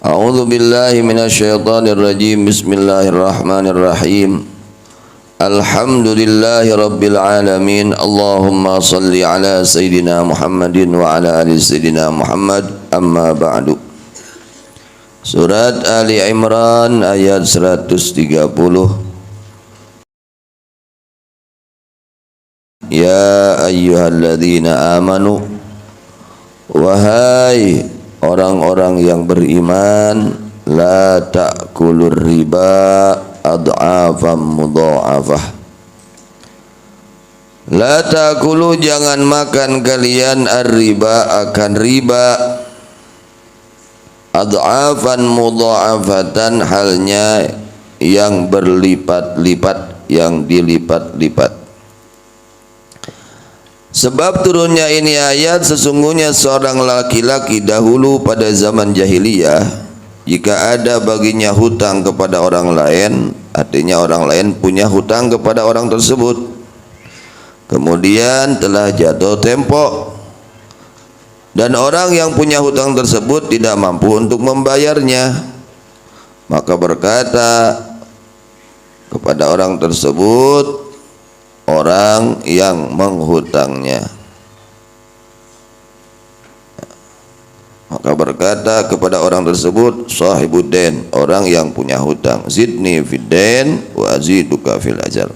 A'udzu billahi minasyaitonir rajim. Bismillahirrahmanirrahim. Alhamdulillahi rabbil alamin. Allahumma salli ala sayyidina Muhammadin wa ala ali sayyidina Muhammad. Amma ba'du. Surat Ali Imran ayat 130. Ya ayyuhalladzina amanu, wahai orang-orang yang beriman, la ta'kulur riba ad'afam mudha'afah. La ta'kulu, jangan makan kalian ar-riba akan riba, ad'afan mudha'afatan, halnya yang berlipat-lipat, yang dilipat-lipat. Sebab turunnya ini ayat, sesungguhnya seorang laki-laki dahulu pada zaman jahiliyah, jika ada baginya hutang kepada orang lain, artinya orang lain punya hutang kepada orang tersebut, kemudian telah jatuh tempo dan orang yang punya hutang tersebut tidak mampu untuk membayarnya, maka berkata kepada orang tersebut, orang yang menghutangnya, maka berkata kepada orang tersebut, sahibuddin, orang yang punya hutang, zidni fiddain wa aziduka fil ajal.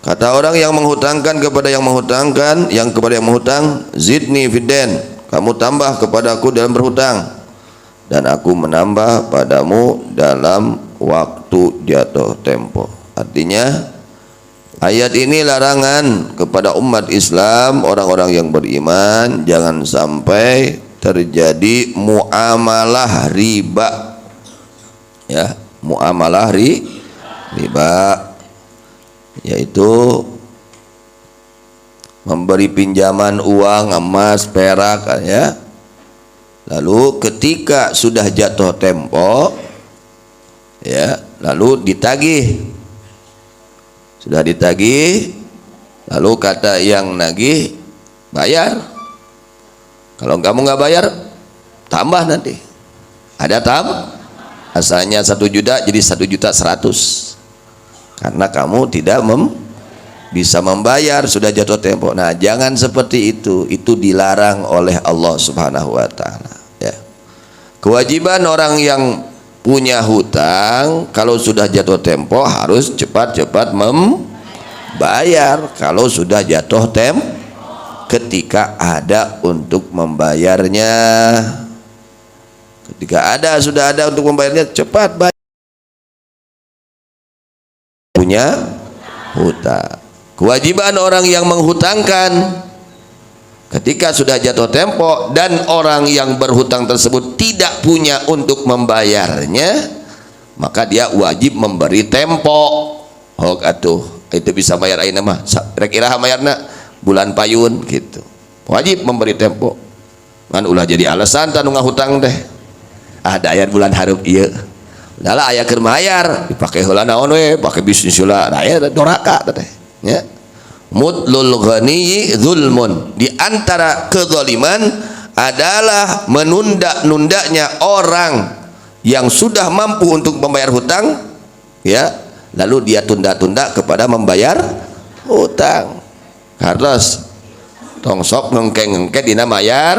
Kata orang yang menghutangkan kepada yang menghutangkan, yang kepada yang menghutang, zidni fiddain, kamu tambah kepadaku dalam berhutang dan aku menambah padamu dalam waktu jatuh tempo. Artinya ayat ini larangan kepada umat Islam, orang-orang yang beriman, jangan sampai terjadi muamalah riba, ya, muamalah riba, yaitu memberi pinjaman uang, emas, perak, ya, lalu ketika sudah jatuh tempo, ya, lalu ditagih. Sudah ditagih, lalu kata yang nagih, bayar. Kalau kamu nggak bayar, tambah nanti. Ada asalnya 1 juta jadi 1.100.000, karena kamu tidak bisa membayar, sudah jatuh tempo. Nah, jangan seperti itu dilarang oleh Allah Subhanahu Wa Taala. Ya. Kewajiban orang yang punya hutang, kalau sudah jatuh tempo harus cepat-cepat membayar. Kalau sudah jatuh tempo, ketika ada untuk membayarnya, ketika sudah ada untuk membayarnya, cepat bayar. Punya hutang, kewajiban orang yang menghutangkan, ketika sudah jatuh tempo dan orang yang berhutang tersebut tidak punya untuk membayarnya, maka dia wajib memberi tempo. Oh atuh, itu bisa bayar ayeuna mah rek iraha bayarna bulan payun gitu. Wajib memberi tempo. Kan ulah jadi alasan tanu ngahutang teh. Ada ayat bulan harup ieu. Udahlah aya keur mayar, dipake heula naon we, pake bisnis heula. Da aya doraka teh, nya. Mutlul ghaniyi zulmun, di antara kezaliman adalah menunda-nundanya orang yang sudah mampu untuk membayar hutang, ya, lalu dia tunda-tunda kepada membayar hutang. Hartos tong sok ngengke-ngengke dina mayar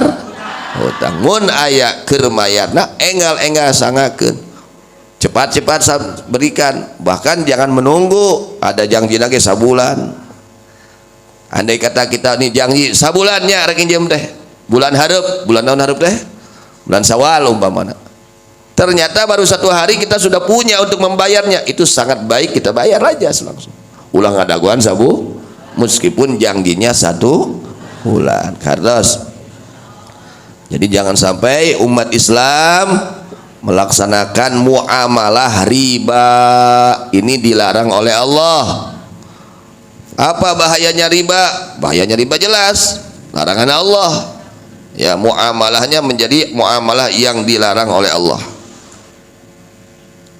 hutang. Mun aya keur mayarna enggal-enggal sangakeun, cepat-cepat berikan, bahkan jangan menunggu ada janjina ge sabulan. Andai kata kita nih janji sabulannya rek injem teh, bulan hareup, bulan naon hareup teh, bulan Syawal umpamana, ternyata baru 1 hari kita sudah punya untuk membayarnya, itu sangat baik kita bayar aja langsung, ulang ngadaguan sabu, meskipun janjinya 1 bulan. Kartos, jadi jangan sampai umat Islam melaksanakan muamalah riba, ini dilarang oleh Allah. Apa bahayanya riba? Bahayanya riba jelas, larangan Allah. Ya, muamalahnya menjadi muamalah yang dilarang oleh Allah.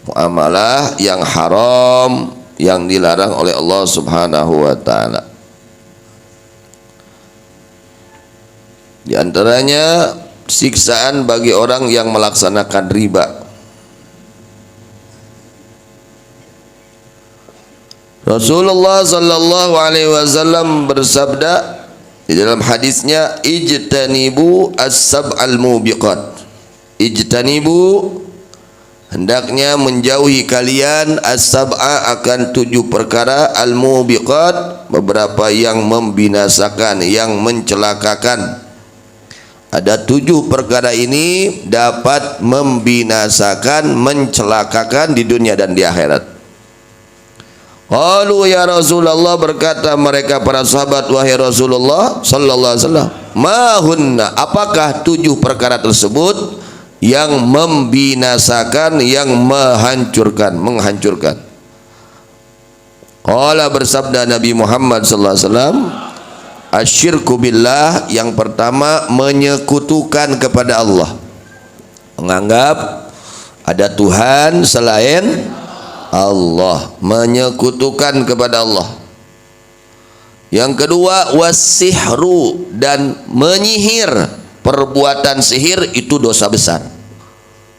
Muamalah yang haram, yang dilarang oleh Allah Subhanahu wa taala. Di antaranya siksaan bagi orang yang melaksanakan riba. Rasulullah sallallahu alaihi wasallam bersabda di dalam hadisnya, ijtanibu as-sab'al mubiqat. Ijtanibu, hendaknya menjauhi kalian, as-sab'a, akan 7 perkara, al-mubiqat, beberapa yang membinasakan, yang mencelakakan. Ada 7 perkara ini dapat membinasakan, mencelakakan di dunia dan di akhirat. Qalu ya Rasulullah, berkata mereka para sahabat, wahai Rasulullah sallallahu alaihi wasallam, ma hunna, apakah 7 perkara tersebut yang membinasakan, yang menghancurkan? Qala, bersabda Nabi Muhammad sallallahu alaihi wasallam, asyirku billah, yang pertama menyekutukan kepada Allah, menganggap ada Tuhan selain Allah, menyekutukan kepada Allah. Yang kedua, wasihru, dan menyihir. Perbuatan sihir itu dosa besar,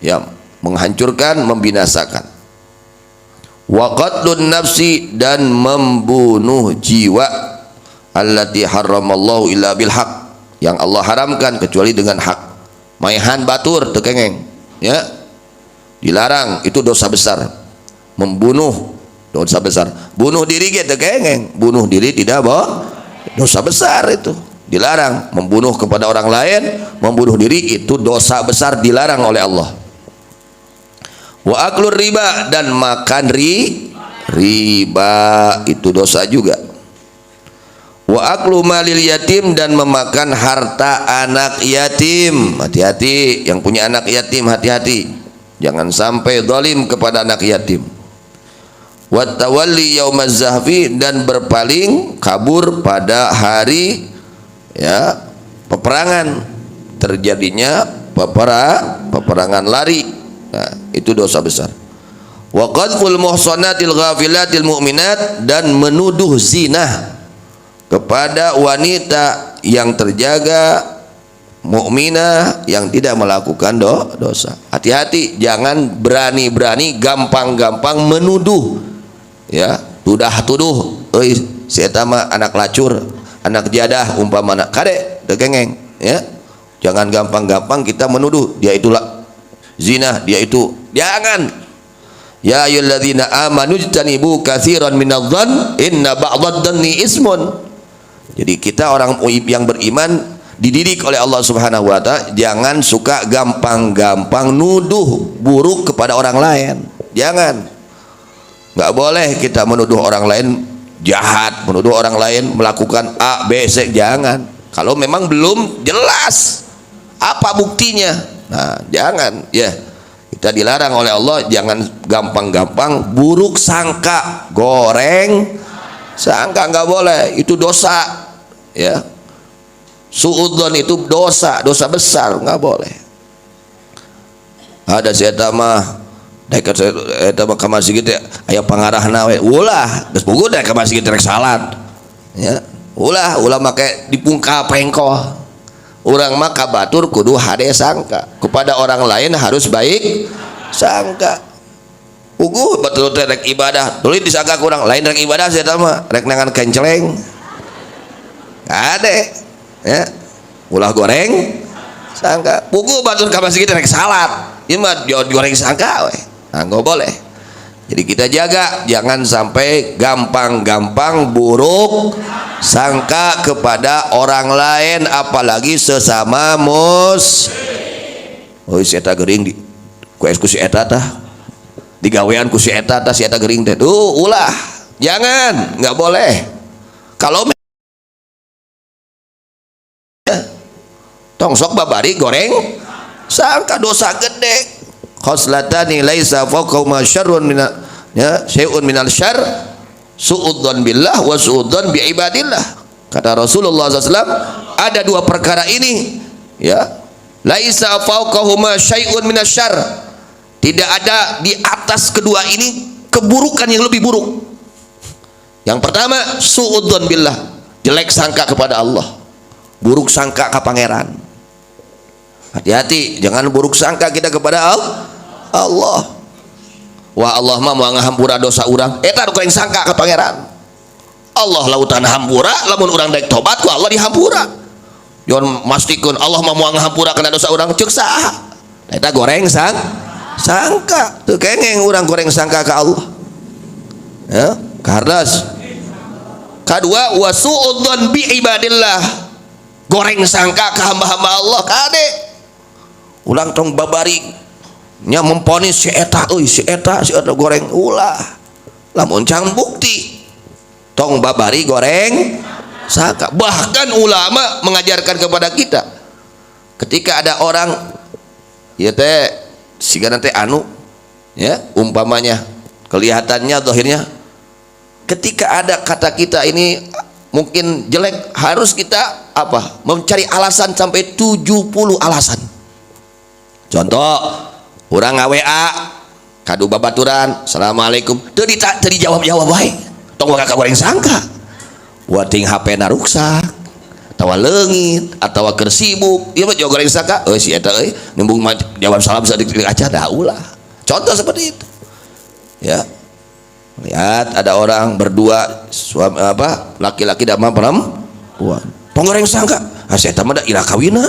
ya, menghancurkan, membinasakan. Wa qatlun nafsi, dan membunuh jiwa, allati haramallahu illa bil haq, yang Allah haramkan kecuali dengan hak. Maihan batur tekengeng, ya, dilarang, itu dosa besar. Membunuh dosa besar. Bunuh diri gitu kengeng, bunuh diri tidak boh, dosa besar, itu dilarang. Membunuh kepada orang lain, membunuh diri, itu dosa besar, dilarang oleh Allah. Wa aklur riba, dan makan riba, itu dosa juga. Wa aklu malil yatim, dan memakan harta anak yatim. Hati-hati yang punya anak yatim, hati-hati, jangan sampai zalim kepada anak yatim. Wa tawalli yaumaz zahfi, dan berpaling kabur pada hari, ya, peperangan, terjadinya peperangan lari, nah, itu dosa besar. Wa qadful muhsanatil ghafilatil mu'minat, dan menuduh zina kepada wanita yang terjaga, mukminah, yang tidak melakukan dosa. Hati-hati, jangan berani-berani, gampang-gampang menuduh, ya, tuduh, si eta mah anak lacur, anak jadah, umpama anak kade dekengeng, ya. Jangan gampang-gampang kita menuduh dia itulah zina, dia itu, jangan. Ya ayyuhalladzina amanu jtanibu katsiran minadh-dhann inna ba'dadh-dhanni ismun. Jadi kita orang yang beriman dididik oleh Allah Subhanahu wa taala, jangan suka gampang-gampang nuduh buruk kepada orang lain. Jangan. Nggak boleh kita menuduh orang lain jahat, menuduh orang lain melakukan A, B, C, jangan. Kalau memang belum jelas apa buktinya, nah jangan, ya. Kita dilarang oleh Allah, jangan gampang-gampang buruk sangka, goreng sangka, nggak boleh, itu dosa, ya. Suudzon itu dosa besar, nggak boleh. Ada saya mah dekat eta mah ka masjid teh aya pangarahna we, ulah geus puguh da ka masjid rek salat, ya, ulah make dipungka pengkoh. Urang mah ka batur kudu hade sangka, kepada orang lain harus baik sangka. Puguh batur teh rek ibadah, tuluy disangka ku urang lain rek ibadah, saya mah rek nangan kenceleng. Ade, ya, ulah goreng sangka. Puguh batur ka masjid rek salat, ieu mah goreng sangka we. Nah, nggak boleh. Jadi kita jaga, jangan sampai gampang-gampang buruk sangka kepada orang lain, apalagi sesama muslim. Oh, si eta geuring di ku si eta tah, digawean ku si eta tah, si eta geuring teh, tuh ulah, jangan, nggak boleh. Kalau tong sok babari goreng sangka, dosa gede. Khoslatani laisa fawqahuma syarrun min, ya, syai'un minal syarr, suudzon billah wa suudzon bi ibadillah. Kata Rasulullah SAW, ada 2 perkara ini, ya, laisa fawqahuma syai'un minas syarr, tidak ada di atas kedua ini keburukan yang lebih buruk. Yang pertama, suudzon billah, jelek sangka kepada Allah, buruk sangka ke pangeran. Hati-hati, jangan buruk sangka kita kepada Allah. Wah, Allah mah mau ngahampura dosa urang, eta goreng sangka ke pangeran. Allah lautan hampura, lamun urang daek tobat ku Allah dihampura. Yon mastikeun Allah mah mau ngahampura kana dosa urang ceuk saha. Eta goreng sangka. Teu kengeng urang goreng sangka ka Allah. Ya, kardas. Kedua, wasu'udzon bi ibadillah. Goreng sangka ke hamba-hamba Allah kade. Ulang tong babari nya memponis si eta goreng ulah. Lamun cang bukti tong babari goreng sangka. Bahkan ulama mengajarkan kepada kita ketika ada orang ya teh sigana teh anu ya umpamanya kelihatannya zahirnya ketika ada kata kita ini mungkin jelek, harus kita apa? Mencari alasan sampai 70 alasan. Contoh, orang nga-WA kadu babaturan, assalamualaikum, teu dijawab-jawab baik. Tong kakak goreng sangka. Wating HP na ruksak, atawa leungit, atawa keur sibuk. Ieu mah goreng sangka. Si eta euy, nembung jawab salam sadik aja dah ulah. Contoh seperti itu. Ya. Lihat ada orang berdua suami apa laki-laki dan perempuan penggoreng sangka saya tahu ada ilah kawina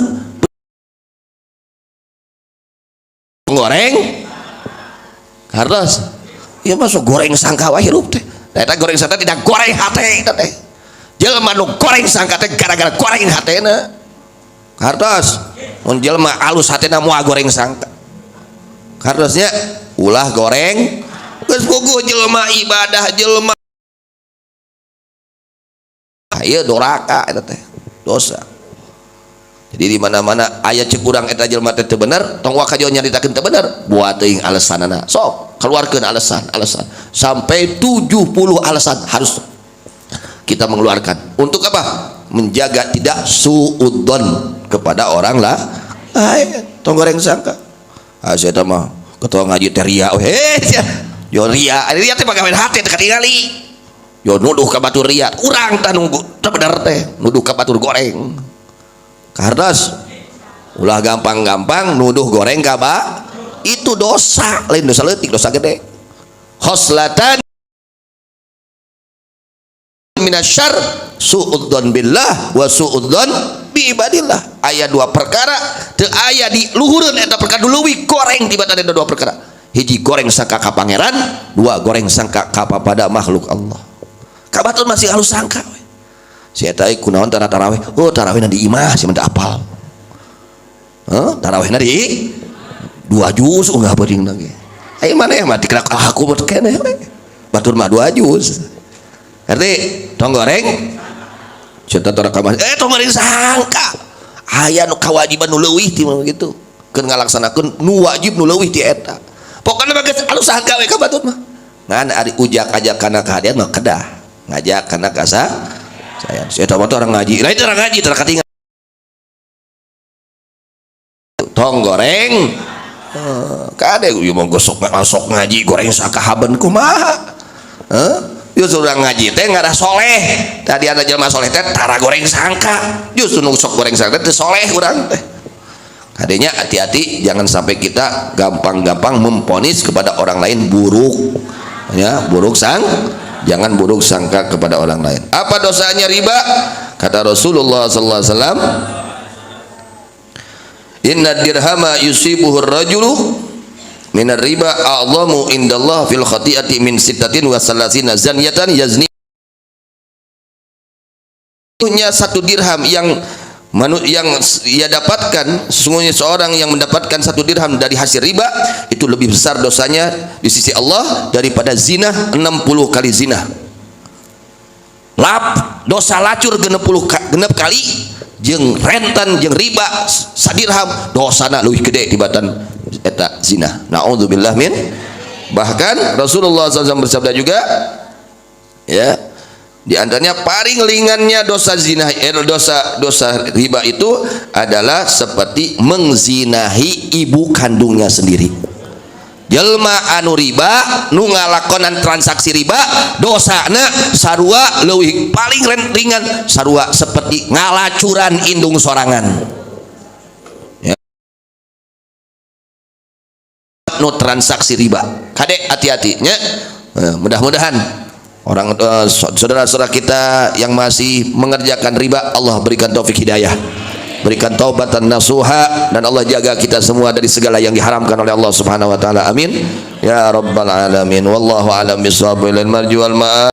penggoreng karena ya masuk goreng sangka wah hirup teh eta goreng sangka tidak goreng hate teh jelema nu goreng sangka teh gara-gara goreng hatena kartos mun jelema alus hatena moal goreng sangka kartosnya ulah goreng geus puguh jelema ibadah jelema ieu doraka eta teh dosa. Jadi di mana-mana aya ceuk urang eta jelema teh teu bener tong wa kajo nyaritakeun teu bener buat teuing alesanana sok keluarkeun alasan sampai 70 alasan harus kita mengeluarkan untuk apa? Menjaga tidak suudzon kepada orang lah tong goreng sangka saya teh mah ketua ngaji teh ria yo ria teh pagawean hati teh katingali yo nuduh ka batur ria urang tah nunggu teh bener teh nuduh ka batur goreng kardas ulah gampang-gampang nuduh goreng ka itu dosa lain dosa leutik dosa gede khoslatan minasyarr suudzon billah wa suudzon bi ibadillah. Aya dua perkara teu aya di luhureun eta perkara duluwi goreng tibatan ada dua perkara. Hiji goreng sangka ka pangeran, dua goreng sangka ka pada makhluk Allah. Kabatul masih halus sangka we. Si eta kunaon tara tarawih? Oh, tarawihna di imah sia mah apal. Tarawihna di 2 juz unggah beuring ge. Ai maneh mah dikira aku mah keneh we. Batur mah 2 juz. Ngerti? Tong goreng cerita tora kamar tong goreng sangka aya nu kawajiban nu leuwih ti kitu keun ngalaksanakeun nu wajib nu leuwih ti eta pokona mah geus anu sangka we ka batur mah ngan ari ujak-ajak kana kahadian mah kedah ngajak kana ka saya eta mah orang ngaji lain orang ngaji tara katingal tong goreng kade ieu mah gosok masuk ngaji goreng sakahaben kumaha justru orang ngaji teh nggak ada soleh tadi ada jelema soleh teh tara goreng sangka justru nusok goreng sangka teh soleh urang teh adanya hati-hati jangan sampai kita gampang-gampang memponis kepada orang lain buruk ya jangan buruk sangka kepada orang lain. Apa dosanya riba? Kata Rasulullah sallallahu alaihi wasallam inna dirhama yusibuhur rajulu minar riba a'zamu indallah fil khati'ati min sittatin wa salasina zaniyatan yazni. Sesungguhnya 1 dirham yang ia dapatkan, sesungguhnya seorang yang mendapatkan 1 dirham dari hasil riba itu lebih besar dosanya di sisi Allah daripada zina 60 kali zina. Lap dosa lacur genep kali jeung rentan jeung riba sadirham dosana leuwih gede tibatan eta zina. Naudzubillah min. Bahkan Rasulullah SAW bersabda juga ya di antaranya paling ringannya dosa zina dosa riba itu adalah seperti mengzinahi ibu kandungnya sendiri. Jelma anu riba nu ngalakonan transaksi riba dosana sarua leuwih paling ringan sarua seperti ngalacuran indung sorangan. no transaksi riba. Kadek hati-hatinya. Mudah-mudahan orang saudara-saudara kita yang masih mengerjakan riba, Allah berikan taufik hidayah, berikan taubatan nasuha, dan Allah jaga kita semua dari segala yang diharamkan oleh Allah Subhanahu wa taala. Amin ya rabbal alamin. Wallahu a'lam bishawab. Ilal marji wal ma'ad.